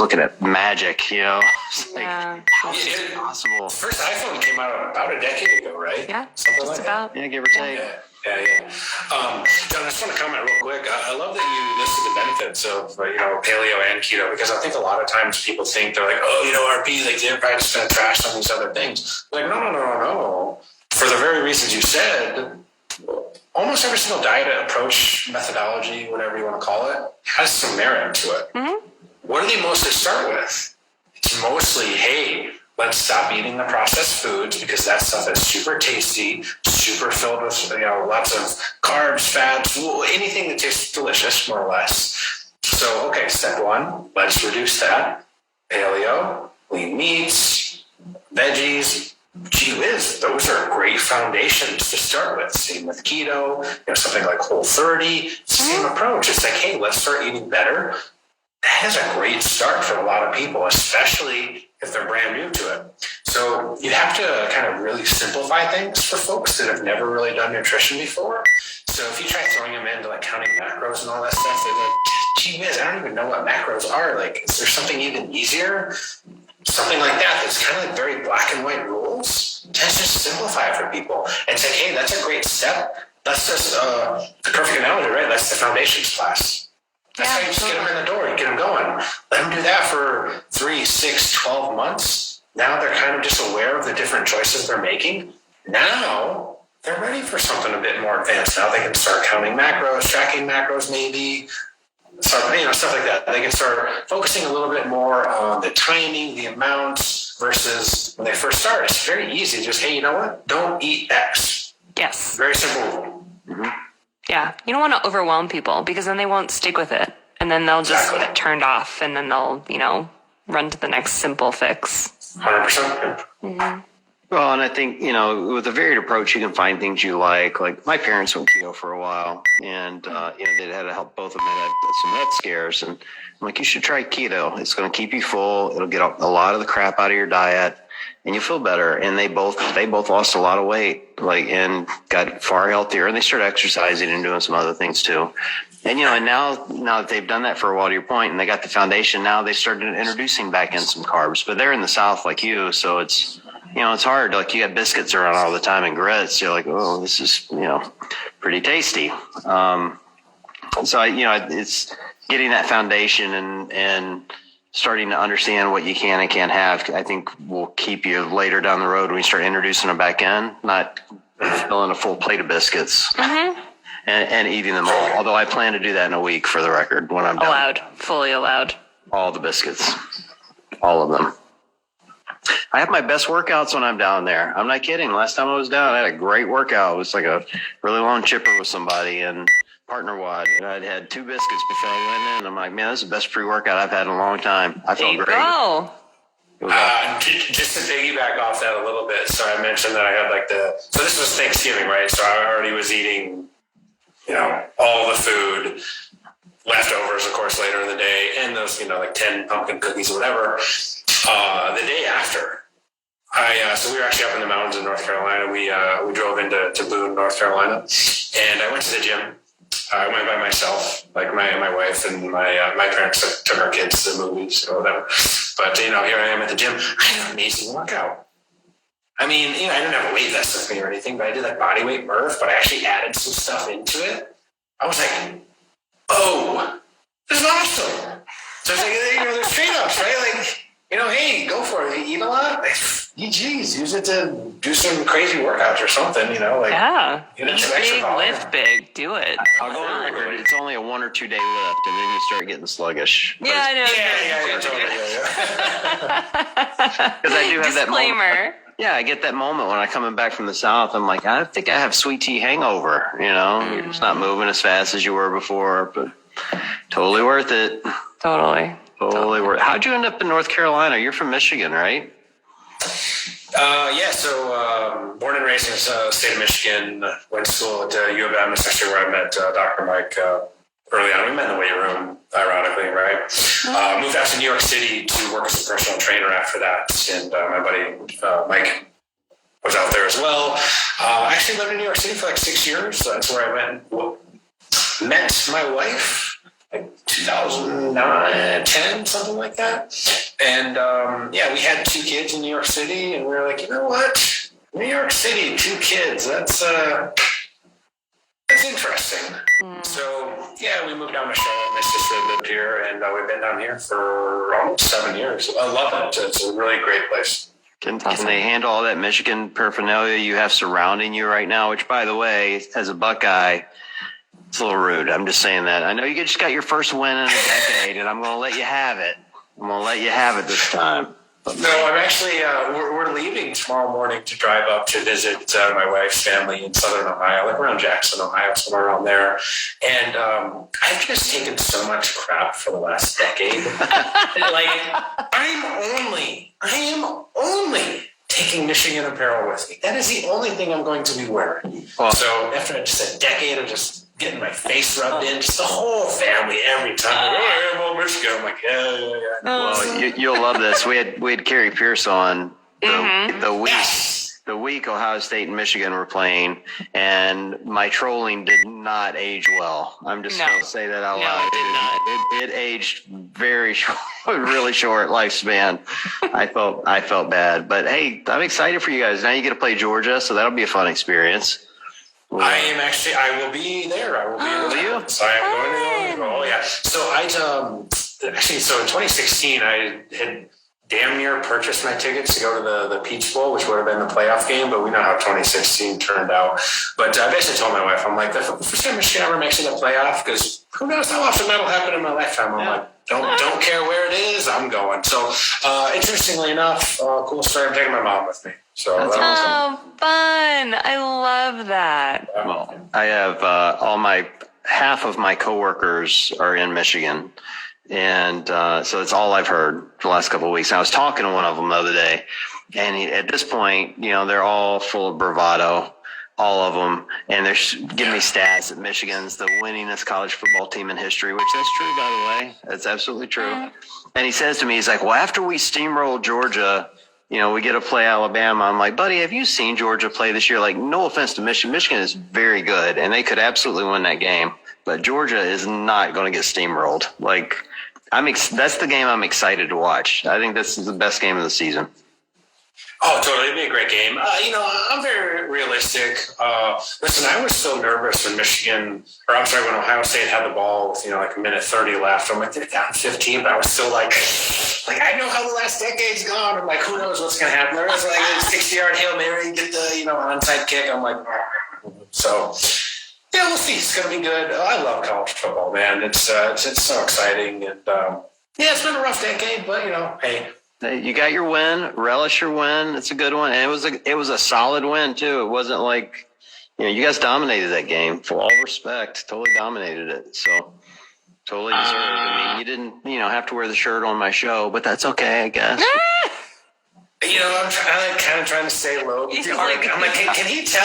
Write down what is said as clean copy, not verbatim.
looking at magic, you know. It's like, how is it possible? The first iPhone came out about a decade ago, right? Yeah, something like about. that. Yeah, give or take. Yeah. John, I just want to comment real quick. I love that you listed the benefits of paleo and keto, because I think a lot of times people think they're like, RP, like they're probably just going to trash some of these other things. Like, no. For the very reasons you said, almost every single diet approach, methodology, whatever you want to call it, has some merit to it. Mm-hmm. What do they mostly start with? It's mostly, hey, let's stop eating the processed foods because that stuff is super tasty, super filled with lots of carbs, fats, anything that tastes delicious, more or less. So, okay, step one, let's reduce that. Paleo, lean meats, veggies. Gee whiz, those are great foundations to start with. Same with keto, something like Whole30. It's the same approach. It's like, hey, let's start eating better. That is a great start for a lot of people, especially if they're brand new to it. So you have to kind of really simplify things for folks that have never really done nutrition before. So if you try throwing them into like counting macros and all that stuff, they're like, gee whiz, I don't even know what macros are. Like, is there something even easier? Something like that that's kind of like very black and white rules. Let's just simplify it for people and say, hey, that's a great step. That's just the perfect analogy, right? That's the foundations class. That's how you just get them in the door. You get them going. Let them do that for 3, 6, 12 months. Now they're kind of just aware of the different choices they're making. Now they're ready for something a bit more advanced. Now they can start counting macros, tracking macros maybe. Stuff like that. They can start focusing a little bit more on the timing, the amounts, versus when they first start. It's very easy. Just, hey, you know what? Don't eat X. Yes. Very simple. Mm-hmm. Yeah. You don't want to overwhelm people because then they won't stick with it. And then they'll just get turned off and then they'll, run to the next simple fix. 100%. Mm-hmm. Well, and I think, with a varied approach, you can find things you like. Like my parents went keto for a while, and, they had to help both of them had some head scares. And I'm like, you should try keto. It's going to keep you full. It'll get a lot of the crap out of your diet, and you feel better. And they both lost a lot of weight, and got far healthier. And they started exercising and doing some other things too. And, and now that they've done that for a while, to your point, and they got the foundation, now they started introducing back in some carbs. But they're in the South like you, so it's, it's hard. Like you got biscuits around all the time and grits. You're like, oh, this is, pretty tasty. So it's getting that foundation and starting to understand what you can and can't have. I think will keep you later down the road when you start introducing them back in, not filling a full plate of biscuits and eating them all. Although I plan to do that in a week, for the record, when I'm done. Fully allowed. All the biscuits, all of them. I have my best workouts when I'm down there. I'm not kidding. Last time I was down, I had a great workout. It was like a really long chipper with somebody and partner wad. And I'd had 2 biscuits before I went in. I'm like, man, this is the best pre-workout I've had in a long time. I felt great. Go. Just to piggyback off that a little bit. So I mentioned that I had so this was Thanksgiving, right? So I already was eating, all the food, leftovers, of course, later in the day, and those, 10 pumpkin cookies or whatever. The day after, so we were actually up in the mountains in North Carolina. We drove into Boone, North Carolina, and I went to the gym. I went by myself, like my wife and my parents took our kids to the movies or whatever. But here I am at the gym. I had an amazing workout. I mean, I didn't have a weight vest with me or anything, but I did body weight Murph, but I actually added some stuff into it. I was like, oh, this is awesome. So it's like, there's trade-offs, right? Hey, go for it. You eat a lot? Geez, use it to do some crazy workouts or something, Yeah. Eat big, lift big. Do it. I'll go on record. It's only a 1 or 2 day lift, and then you start getting sluggish. Yeah, I know. Because I do have that disclaimer. Yeah, I get that moment when I'm coming back from the South. I'm like, I think I have sweet tea hangover. You're just not moving as fast as you were before, but totally worth it. Totally worth it. How'd you end up in North Carolina? You're from Michigan, right? So born and raised in the state of Michigan. Went to school at U of M. That's actually where I met Dr. Mike early on. We met in the weight room, ironically, right? Moved out to New York City to work as a personal trainer after that. And my buddy Mike was out there as well. I actually lived in New York City for 6 years. So that's where I met my wife. like 2009, 10, something like that. And yeah, we had 2 kids in New York City, and we were like, you know what? New York City, 2 kids. That's interesting. So yeah, we moved down to Charlotte. My sister lived here, and we've been down here for almost 7 years. I love it. It's a really great place. Can they handle all that Michigan paraphernalia you have surrounding you right now? Which, by the way, as a Buckeye, it's a little rude. I'm just saying that. I know you just got your first win in a decade, and I'm going to let you have it. I'm going to let you have it this time. No, I'm actually, we're leaving tomorrow morning to drive up to visit my wife's family in Southern Ohio, like around Jackson, Ohio, somewhere around there. And I've just taken so much crap for the last decade. Like, I am only taking Michigan apparel with me. That is the only thing I'm going to be wearing. Well, So after just a decade of just getting my face rubbed in, just the whole family every time. Like, oh, yeah, well, Michigan. I'm like, yeah. well, you'll love this. We had Carrie Pierce on the week Ohio State and Michigan were playing, and my trolling did not age well. I'm just going to say that out loud. It aged very short, really short lifespan. I felt bad, but hey, I'm excited for you guys. Now you get to play Georgia, so that'll be a fun experience. I will be there. I will be there. Will you? So I am going to. Oh yeah. So so in 2016 I had damn near purchased my tickets to go to the Peach Bowl, which would have been the playoff game, but we know how 2016 turned out. But I basically told my wife, I'm like, the first time Michigan ever makes it a playoff, because who knows how often that'll happen in my lifetime. I'm like, don't care where it is, I'm going. So interestingly enough, cool story, I'm taking my mom with me. So Oh, fun. I love that. Well, I have half of my coworkers are in Michigan. And so it's all I've heard for the last couple of weeks. And I was talking to one of them the other day, and at this point, they're all full of bravado, all of them. And they're giving me stats that Michigan's the winningest college football team in history, which that's true, by the way. That's absolutely true. And he says to me, he's like, well, after we steamroll Georgia, we get to play Alabama. I'm like, buddy, have you seen Georgia play this year? Like, no offense to Michigan. Michigan is very good, and they could absolutely win that game. But Georgia is not going to get steamrolled. Like, that's the game I'm excited to watch. I think this is the best game of the season. Oh, totally. It'd be a great game. I'm very realistic. Listen, I was so nervous when when Ohio State had the ball with, like a minute 30 left. I'm like, they're down 15, but I was still like, I know how the last decade's gone. I'm like, who knows what's going to happen? There was like a 60-yard Hail Mary, get the, onside kick. I'm like, so yeah, we'll see. It's going to be good. I love college football, man. It's so exciting. And it's been a rough decade, but hey. You got your win. Relish your win. It's a good one, and it was a solid win too. It wasn't like you guys dominated that game. For all respect, totally dominated it. So totally deserved. I mean, you didn't have to wear the shirt on my show, but that's okay, I guess. I'm kind of trying to stay low. I'm like, can he tell?